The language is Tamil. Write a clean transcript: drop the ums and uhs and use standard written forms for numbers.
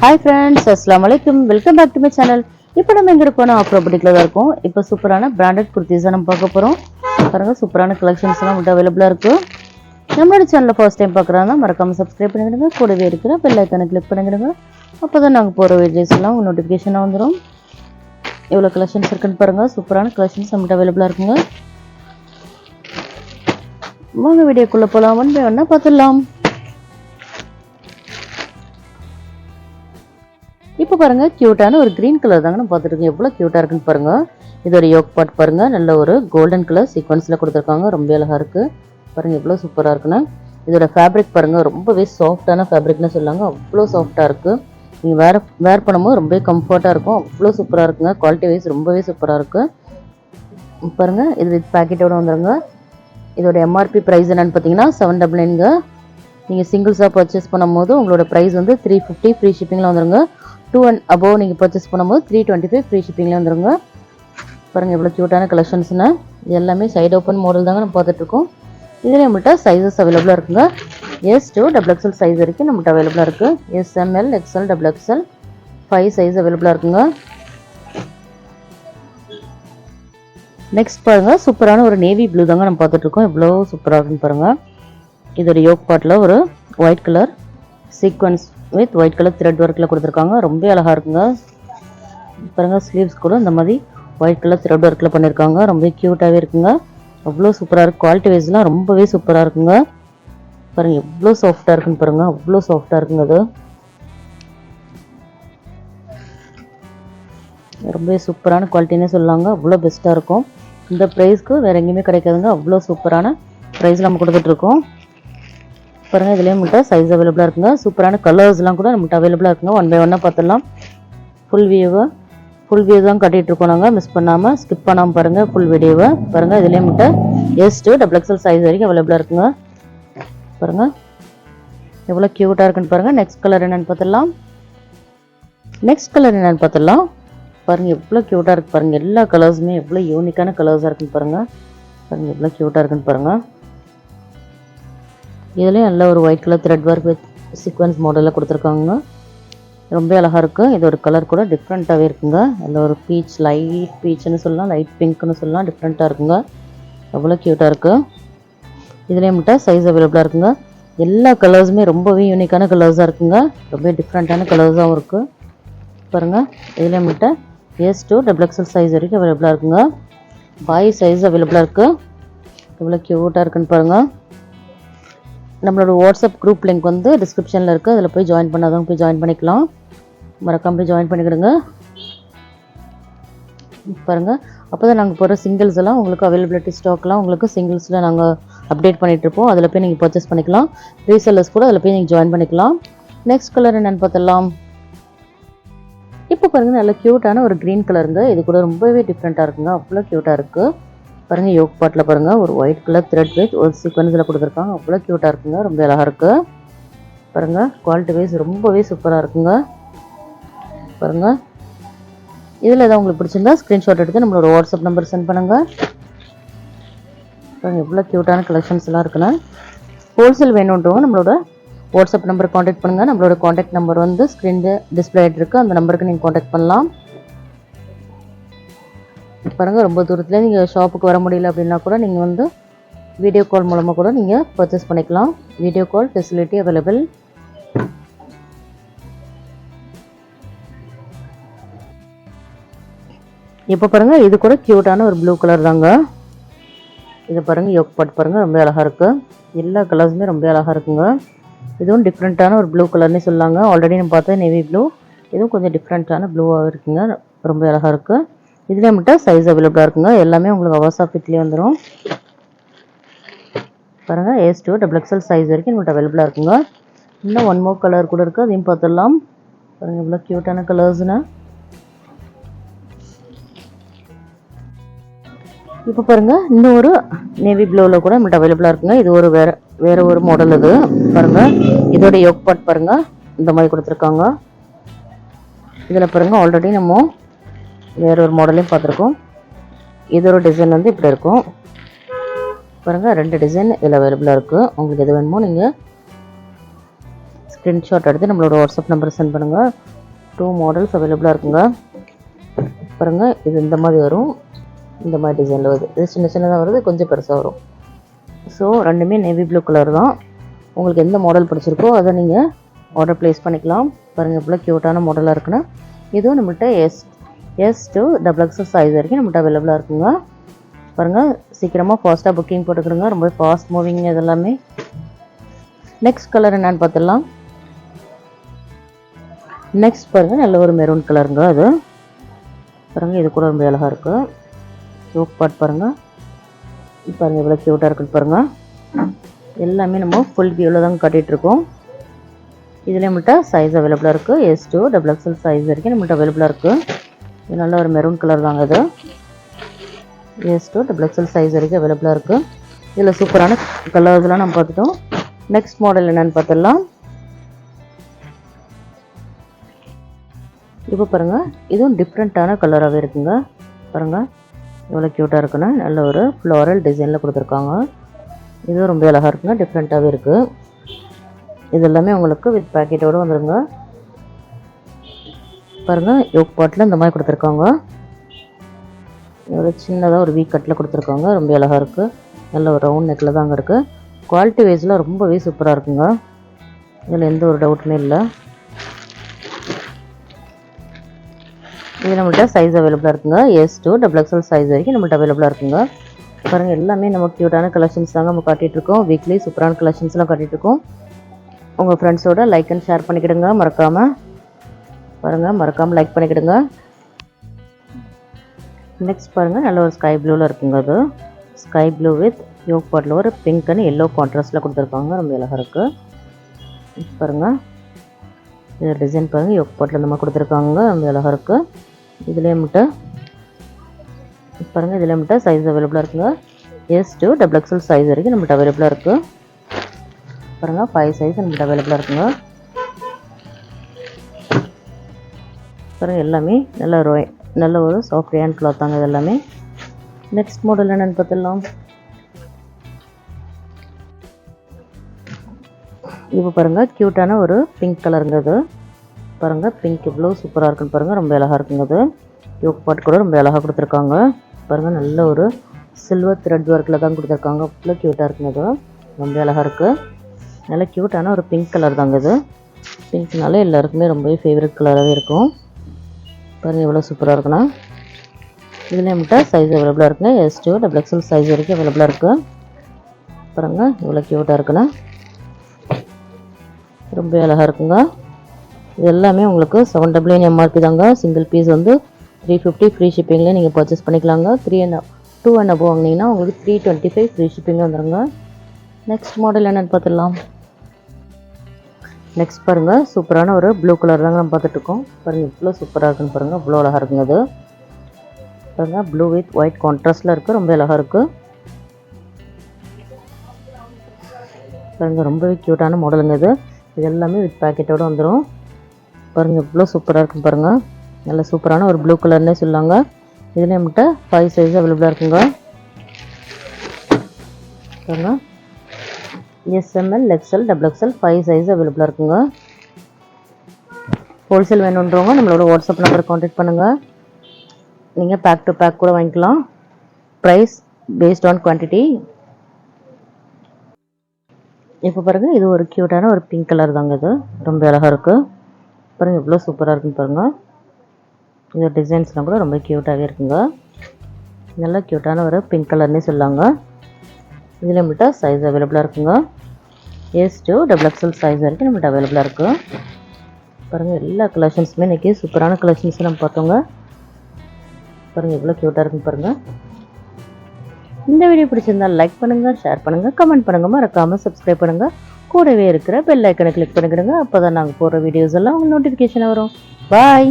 Hi friends, Assalamu alaikum. Welcome back to my channel. இப்போ நம்ம எங்க இருக்கோம்னா ஆஃப்ரோ புட்டிக்ல தான் இருக்கோம். இப்போ சூப்பரான பிராண்டட் குர்தீஸ் நம்ம பார்க்க போறோம். பாருங்க சூப்பரான கலெக்ஷன்ஸ் எல்லாம் வந்து அவைலபிளா இருக்கு. நம்மளோட சேனலை ஃபர்ஸ்ட் டைம் பார்க்கறாங்க மறக்காம சப்ஸ்கிரைப் பண்ணிடுங்க. கூடவே இருக்கிற பெல் ஐகானை கிளிக் பண்ணிடுங்க. அப்பதான் நாங்க போற வீடியோஸ் எல்லாம் உங்களுக்கு நோட்டிஃபிகேஷனா வந்துரும். எவ்வளவு கலெக்ஷன்ஸ் இருக்குன்னு பாருங்க. சூப்பரான கலெக்ஷன்ஸ் நம்ம அவைலபிளா இருக்குங்க. வாங்க வீடியோக்குள்ள போலாம். ஒன் பை ஒன்னா பார்த்துடலாம். இப்போ பாருங்க கியூட்டான ஒரு கிரீன் கலர் தாங்க நம்ம பார்த்துருக்கோம். எவ்வளோ கியூட்டாக இருக்குன்னு பாருங்க. இதோட யோக் பார்ட் பாருங்க, நல்ல ஒரு கோல்டன் கலர் சீக்வன்ஸில் கொடுத்துருக்காங்க. ரொம்ப அழகாக இருக்கு பாருங்க, எவ்வளோ சூப்பராக இருக்குன்னு. இதோட ஃபேப்ரிக் பாருங்க, ரொம்பவே சாஃப்டான ஃபேப்ரிக்னு சொல்லாங்க. அவ்வளோ சாஃப்டாக இருக்கு. நீங்கள் வேர் பண்ணும்போது ரொம்பவே கம்ஃபர்ட்டாக இருக்கும். அவ்வளோ சூப்பராக இருக்குங்க. குவாலிட்டி வைஸ் ரொம்பவே சூப்பராக இருக்கு பாருங்க. இது வித் பேக்கெட்டோட வந்துருங்க. இதோட எம்ஆர்பி ப்ரைஸ் என்னன்னு பார்த்தீங்கன்னா 799ங்க. நீங்கள் சிங்கிள்ஸாக பர்ச்சேஸ் பண்ணும்போது உங்களோட ப்ரைஸ் வந்து 350 ஃப்ரீ ஷிப்பிங்கில் வந்துருங்க. 2 and above நீங்கள் பர்ச்சேஸ் பண்ணும்போது 325 ஃப்ரீ ஷிப்பிங்கில் வந்துருங்க. பாருங்கள் எவ்வளோ க்யூட்டான கலெக்ஷன்ஸ்னு. இது எல்லாமே சைடு ஓப்பன் மாடல் தாங்க நம்ம பார்த்துட்ருக்கோம். இதில் நம்மள்கிட்ட சைஸஸ் அவைலபிளாக இருக்குங்க. எஸ் to XXL சைஸ் வரைக்கும் நம்மள்கிட்ட அவைலபிளாக இருக்குது. SML XL XXL 5 சைஸ் அவைலபிளாக இருக்குங்க. நெக்ஸ்ட் பாருங்கள் சூப்பரான ஒரு நேவி ப்ளூ தாங்க நம்ம பார்த்துட்ருக்கோம். எவ்வளோ சூப்பராக இருக்குன்னு பாருங்கள். இதோட யோக் பார்ட்டில் ஒரு white colour sequence with white colour thread ஒர்க்கில் கொடுத்துருக்காங்க. ரொம்ப அழகாக இருக்குங்க பாருங்கள். ஸ்லீவ்ஸ் கூட இந்த மாதிரி ஒயிட் கலர் த்ரெட் ஒர்க்கில் பண்ணியிருக்காங்க. ரொம்ப க்யூட்டாகவே இருக்குங்க. அவ்வளோ சூப்பராக இருக்குது. குவாலிட்டி வைஸ்லாம் ரொம்பவே சூப்பராக இருக்குங்க. பாருங்கள் எவ்வளோ சாஃப்டாக இருக்குன்னு பாருங்கள். அவ்வளோ சாஃப்டாக இருக்குங்க. அது ரொம்பவே சூப்பரான குவாலிட்டின்னே சொல்லாங்க. அவ்வளோ பெஸ்ட்டாக இருக்கும். இந்த ப்ரைஸ்க்கு வேறு எங்கேயுமே கிடைக்காதுங்க. அவ்வளோ சூப்பரான ப்ரைஸில் நம்ம கொடுத்துட்ருக்கோம் பாருங்கள். இதுலேயும் நம்மகிட்ட சைஸ் அவைலபிளாக இருக்குங்க. சூப்பரான கலர்ஸ்லாம் கூட நம்மகிட்ட அவைலபிளாக இருக்குங்க. ஒன் பை ஒன்னாக பார்த்துடலாம். ஃபுல் வியூ தான் கட்டிகிட்ருக்கோம் நாங்கள். மிஸ் பண்ணாமல் ஸ்கிப் பண்ணாமல் பாருங்கள் ஃபுல் வீடியோவை பாருங்கள். இதுலேயும் நம்மகிட்ட எஸ் to XXL சைஸ் வரைக்கும் அவைலபிளாக இருக்குங்க. பாருங்கள் எவ்வளோ க்யூட்டாக இருக்குன்னு பாருங்கள். நெக்ஸ்ட் கலர் என்னென்னு பார்த்துடலாம். பாருங்கள் எவ்வளோ க்யூட்டாக இருக்குது பாருங்கள். எல்லா கலர்ஸுமே எவ்வளோ யூனிக்கான கலர்ஸாக இருக்குன்னு பாருங்கள். பாருங்கள் எவ்வளோ க்யூட்டாக இருக்குன்னு பாருங்கள். இதுலேயும் நல்ல ஒரு white colour thread work with sequins மாடலில் கொடுத்துருக்காங்க. ரொம்ப அழகாக இருக்குது. இதோட கலர் கூட டிஃப்ரெண்ட்டாகவே இருக்குங்க. நல்ல ஒரு பீச், லைட் பீச்சுன்னு சொல்லலாம், லைட் பிங்க்னு சொல்லலாம். டிஃப்ரெண்ட்டாக இருக்குங்க. எவ்வளோ க்யூட்டாக இருக்குது. இதுலேயும் மட்டும் சைஸ் அவைலபிளாக இருக்குங்க. எல்லா கலர்ஸுமே ரொம்பவே யூனிக்கான கலர்ஸாக இருக்குங்க. ரொம்ப டிஃப்ரெண்ட்டான கலர்ஸாகவும் இருக்குது பாருங்கள். இதுலேயும் மட்டும் எஸ் to XXL சைஸ் வரைக்கும் அவைலபிளாக இருக்குங்க. பாய் சைஸ் அவைலபிளாக இருக்குது. எவ்வளோ க்யூட்டாக இருக்குன்னு பாருங்கள். நம்மளோட வாட்ஸ்அப் குரூப் லிங்க் வந்து டிஸ்கிரிப்ஷனில் இருக்குது. அதில் போய் ஜாயின் பண்ணாதவங்க போய் ஜாயின் பண்ணிக்கலாம். மறக்காம போய் ஜாயின் பண்ணிக்கிடுங்க பாருங்கள். அப்போ தான் நாங்கள் போகிற சிங்கிள்ஸ் எல்லாம் உங்களுக்கு அவைலபிலிட்டி ஸ்டாக்லாம் உங்களுக்கு சிங்கிள்ஸில் நாங்கள் அப்டேட் பண்ணிகிட்ருப்போம். அதில் போய் நீங்கள் பர்ச்சேஸ் பண்ணிக்கலாம். ரீசெல்லர்ஸ் கூட அதில் போய் நீங்கள் ஜாயின் பண்ணிக்கலாம். நெக்ஸ்ட் கலர் என்னென்னு பார்த்துடலாம். இப்போ பாருங்கள் நல்ல க்யூட்டான ஒரு க்ரீன் கலருங்க. இது கூட ரொம்பவே டிஃப்ரெண்ட்டாக இருக்குங்க. அவ்வளோ க்யூட்டாக இருக்குது பாருங்கள். யோக் பார்ட்டில் பாருங்கள் ஒரு ஒயிட் கலர் த்ரெட் வித் ஒரு சீக்வன்ஸில் கொடுத்துருக்காங்க. அவ்வளோ க்யூட்டாக இருக்குங்க. ரொம்ப அழகாக இருக்குது பாருங்கள். குவாலிட்டி வைஸ் ரொம்பவே சூப்பராக இருக்குங்க பாருங்கள். இதில் எதாவது உங்களுக்கு பிடிச்சிருந்தா ஸ்க்ரீன்ஷாட் எடுத்து நம்மளோட வாட்ஸ்அப் நம்பர் சென்ட் பண்ணுங்கள் பாருங்கள். எவ்வளோ க்யூட்டான கலெக்ஷன்ஸ் எல்லாம் இருக்குன்னு. ஹோல்சேல் வேணுன்றவங்க நம்மளோட வாட்ஸ்அப் நம்பர் காண்டாக்ட் பண்ணுங்கள். நம்மளோட காண்டாக்ட் நம்பர் வந்து ஸ்க்ரீனில் டிஸ்பிளே ஆகிட்டு இருக்குது. அந்த நம்பருக்கு நீங்கள் காண்டாக்ட் பண்ணலாம் பாருங்கள். ரொம்ப தூரத்தில் நீங்கள் ஷாப்புக்கு வர முடியல அப்படின்னா கூட நீங்கள் வந்து வீடியோ கால் மூலமாக கூட நீங்கள் பர்ச்சேஸ் பண்ணிக்கலாம். Video call facility available. இப்போ பாருங்கள் இது கூட க்யூட்டான ஒரு ப்ளூ கலர் தாங்க. இது பாருங்கள் யோக் பார்ட் பாருங்கள் ரொம்ப அழகாக இருக்குது. எல்லா கலர்ஸுமே ரொம்ப அழகாக இருக்குங்க. இதுவும் டிஃப்ரெண்ட்டான ஒரு ப்ளூ கலர்னே சொல்லாங்க. ஆல்ரெடி நம்ம பார்த்தா நேவி ப்ளூ. இதுவும் கொஞ்சம் டிஃப்ரெண்ட்டான ப்ளூவாக இருக்குங்க. ரொம்ப அழகாக இருக்குது. இதுலேயே மட்டும் சைஸ் அவைலபிளாக இருக்குங்க. எல்லாமே உங்களுக்கு அவர்ஸாக ஃபிட்லேயே வந்துடும் பாருங்கள். எஸ் to XXL சைஸ் வரைக்கும் நம்மள்கிட்ட அவைலபிளாக இருக்குங்க. இன்னும் ஒன் மோர் கலர் கூட இருக்குது. அதையும் பார்த்துடலாம் பாருங்கள். இவ்வளோ க்யூட்டான கலர்ஸ்னு. இப்போ பாருங்கள் இன்னும் ஒரு நேவி ப்ளூவில் கூட நம்மள்கிட்ட அவைலபிளாக இருக்குங்க. இது ஒரு வேறு ஒரு மாடல். இது பாருங்கள். இதோட யோக் பார்ட் பாருங்கள் இந்த மாதிரி கொடுத்துருக்காங்க. இதில் பாருங்கள் ஆல்ரெடி நம்ம வேற ஒரு மாடலையும் பார்த்துருக்கோம். இதோட டிசைன் வந்து இப்படி இருக்கும் பாருங்கள். 2 டிசைன் இதில் அவைலபிளாக இருக்குது. உங்களுக்கு எது வேணுமோ நீங்கள் ஸ்க்ரீன்ஷாட் எடுத்து நம்மளோட வாட்ஸ்அப் நம்பர் சென்ட் பண்ணுங்கள். 2 மாடல்ஸ் அவைலபிளாக இருக்குங்க. பாருங்கள், இது இந்த மாதிரி வரும், இந்த மாதிரி டிசைனில் வருது. இது சின்ன சின்னதாக வருது, கொஞ்சம் பெருசாக வரும். ஸோ ரெண்டுமே நேவி ப்ளூ கலர் தான். உங்களுக்கு எந்த மாடல் பிடிச்சிருக்கோ அதை நீங்கள் ஆர்டர் ப்ளேஸ் பண்ணிக்கலாம். பாருங்கள் எவ்வளோ க்யூட்டான மாடலாக இருக்குன்னு. இதுவும் நம்மள்கிட்ட எஸ் to XXL சைஸ் வரைக்கும் நம்மள்கிட்ட அவைலபிளாக இருக்குங்க. பாருங்கள், சீக்கிரமாக ஃபாஸ்ட்டாக புக்கிங் போட்டுக்கிடுங்க. ரொம்ப ஃபாஸ்ட் மூவிங் இதெல்லாமே. நெக்ஸ்ட் கலர் என்னென்னு பார்த்துடலாம். நெக்ஸ்ட் பாருங்கள், நல்ல ஒரு மெரூன் கலருங்க. அது பாருங்கள், இது கூட ரொம்ப அழகாக இருக்குது. யோக் பார்ட் பாருங்கள், பாருங்கள் எவ்வளோ க்யூட்டாக இருக்குன்னு பாருங்கள். எல்லாமே நம்ம ஃபுல் வியூவில் தான் காட்டிகிட்ருக்கோம். இதில் நம்மள்கிட்ட சைஸ் அவைலபிளாக இருக்குது. S to XXL சைஸ் வரைக்கும் நம்மள்கிட்ட அவைலபிளாக இருக்குது. இது நல்ல ஒரு மெரூன் கலர் தாங்க. இது S to XXL சைஸ் வரைக்கும் அவைலபிளாக இருக்குது. இதில் சூப்பரான கலர்ஸ்லாம் நம்ம பார்த்துட்டோம். நெக்ஸ்ட் மாடல் என்னென்னு பார்த்துடலாம். இப்போ பாருங்கள், இதுவும் டிஃப்ரெண்ட்டான கலராகவே இருக்குங்க. பாருங்கள் எவ்வளோ க்யூட்டாக இருக்குன்னு. நல்ல ஒரு ஃப்ளோரல் டிசைனில் கொடுத்துருக்காங்க. இதுவும் ரொம்ப அழகாக இருக்குங்க, டிஃப்ரெண்ட்டாகவே இருக்குது. இது எல்லாமே உங்களுக்கு வித் பேக்கெட்டோடு வந்துடுங்க. பாருங்கள், யோக் பாட்டில் இந்த மாதிரி கொடுத்துருக்காங்க. ஒரு சின்னதாக ஒரு வீக் கட்டில் கொடுத்துருக்காங்க. ரொம்ப அழகாக இருக்குது. நல்ல ஒரு ரவுண்ட் நெக்கில் தாங்க இருக்குது. குவாலிட்டி வைஸில் ரொம்பவே சூப்பராக இருக்குங்க. இதில் எந்த ஒரு டவுட்டுமே இல்லை. இது நம்மள்கிட்ட சைஸ் அவைலபிளாக இருக்குங்க. S to XXL சைஸ் வரைக்கும் நம்மள்கிட்ட அவைலபிளாக இருக்குங்க. பாருங்கள், எல்லாமே நம்ம க்யூட்டான கலெக்ஷன்ஸ் தாங்க நம்ம காட்டிகிட்ருக்கோம். வீக்லி சூப்பரான கலெக்ஷன்ஸ்லாம் காட்டிகிட்ருக்கோம். உங்கள் ஃப்ரெண்ட்ஸோட லைக் அண்ட் ஷேர் பண்ணிக்கிடுங்க. மறக்காமல் பாருங்கள், மறக்காமல் லைக் பண்ணிக்கிடுங்க. நெக்ஸ்ட் பாருங்கள், நல்ல ஒரு ஸ்கை ப்ளூவில் இருக்குங்க. அது ஸ்கை ப்ளூ வித் யோக் பாட்டில் ஒரு பிங்க் அண்ட் எல்லோ கான்ட்ராஸ்ட்டில் கொடுத்துருக்காங்க. ரொம்ப அழகாக இருக்குது. பாருங்கள், இது டிசைன் பாருங்கள், யோக் பாட்டில் இந்த மாதிரி கொடுத்துருக்காங்க. ரொம்ப அழகாக இருக்குது. இதுலேயே மட்டும் பாருங்கள், இதில் மட்டும் சைஸ் அவைலபிளாக இருக்குங்க. S to XXL சைஸ் வரைக்கும் நம்மகிட்ட அவைலபிளாக இருக்குது. பாருங்கள், 5 சைஸ் நம்மகிட்ட அவைலபிளாக இருக்குங்க. பாருங்கள், எல்லாமே நல்ல ஒரு சாஃப்ட் ரேன் கிளாத் தாங்க இது எல்லாமே. நெக்ஸ்ட் மாடல் என்னென்னு பார்த்துடலாம். இப்போ பாருங்கள், க்யூட்டான ஒரு பிங்க் கலருங்க. அது பாருங்கள், பிங்க் இவ்வளோ சூப்பராக இருக்குன்னு பாருங்கள். ரொம்ப அழகாக இருக்குங்க. அது யோக் பாட் கூட ரொம்ப அழகாக கொடுத்துருக்காங்க. பாருங்கள், நல்ல ஒரு சில்வர் த்ரெட் ஒர்க்கில் தான் கொடுத்துருக்காங்க. அவ்வளோ க்யூட்டாக இருக்குங்க. அது ரொம்ப அழகாக இருக்குது. நல்ல க்யூட்டான ஒரு பிங்க் கலர் தாங்க. இது பிங்க்னால எல்லாருக்குமே ரொம்பவே ஃபேவரட் கலராகவே இருக்கும். பாருங்கள் எவ்வளோ சூப்பராக இருக்குண்ணா. இதில் நம்மகிட்ட சைஸ் அவைலபிளாக இருக்குங்க. S to XXL சைஸ் வரைக்கும் அவைலபிளாக இருக்குது. பாருங்கள் எவ்வளோ க்யூட்டாக இருக்குண்ணா. ரொம்ப அழகாக இருக்குங்க. இது எல்லாமே உங்களுக்கு 799 MRP தாங்க. சிங்கிள் பீஸ் வந்து 350 ஃப்ரீ ஷிப்பிங்லேயே நீங்கள் பர்ச்சேஸ் பண்ணிக்கலாங்க. 2 and above வாங்கினீங்கன்னா உங்களுக்கு 325 ஃப்ரீ ஷிப்பிங் வந்துடுங்க. நெக்ஸ்ட் மாடல் என்னென்னு பார்த்துடலாம். நெக்ஸ்ட் பாருங்கள், சூப்பரான ஒரு ப்ளூ கலர் தாங்க நம்ம பார்த்துட்ருக்கோம். பாருங்கள் இவ்வளோ சூப்பராக இருக்குன்னு பாருங்கள். அவ்வளோ அழகாக இருக்குங்க. அது பாருங்கள், ப்ளூ வித் ஒயிட் கான்ட்ராஸ்டில் இருக்குது. ரொம்ப அழகாக இருக்குது. பாருங்கள், ரொம்பவே க்யூட்டான மாடலுங்க. இது எல்லாமே வித் பேக்கெட்டோடு வந்துடும். பாருங்கள் இவ்வளோ சூப்பராக இருக்குன்னு பாருங்கள். நல்ல சூப்பரான ஒரு ப்ளூ கலர்னே சொல்லாங்க. இதில் நம்மகிட்ட 5 சைஸ் அவைலபிளாக இருக்குங்க. பாருங்கள், SML, XL, XXL 5 சைஸ் அவைலபிளாக இருக்குங்க. ஹோல்சேல் வேணுன்றவங்க நம்மளோட வாட்ஸ்அப் நம்பரை காண்டாக்ட் பண்ணுங்கள். நீங்கள் பேக் டு பேக் கூட வாங்கிக்கலாம். Price based on quantity. இப்போ பாருங்கள், இது ஒரு க்யூட்டான ஒரு பிங்க் கலர் தாங்க. இது ரொம்ப அழகாக இருக்குது. பாருங்கள் இவ்வளோ சூப்பராக இருக்குன்னு பாருங்கள். இது டிசைன்ஸ்லாம் கூட ரொம்ப க்யூட்டாகவே இருக்குங்க. நல்லா க்யூட்டான ஒரு பிங்க் கலர்னே சொல்லாங்க. இதில் நம்மகிட்ட சைஸ் அவைலபிளாக இருக்குங்க. S to XXL சைஸ் வரைக்கும் நம்மகிட்ட அவைலபிளாக இருக்குது. பாருங்கள், எல்லா கலெக்ஷன்ஸுமே இன்றைக்கி சூப்பரான கலெக்ஷன்ஸ் நம்ம பார்த்தோங்க. பாருங்கள் எவ்வளோ க்யூட்டாக இருக்குன்னு பாருங்கள். இந்த வீடியோ பிடிச்சிருந்தால் லைக் பண்ணுங்கள், ஷேர் பண்ணுங்கள், கமெண்ட் பண்ணுங்கள். மறக்காமல் சப்ஸ்கிரைப் பண்ணுங்கள். கூடவே இருக்கிற பெல் ஐக்கனை கிளிக் பண்ணிக்கிடுங்க. அப்போ தான் நாங்கள் போடுற வீடியோஸ் எல்லாம் உங்களுக்கு நோட்டிஃபிகேஷன் வரும். பாய்.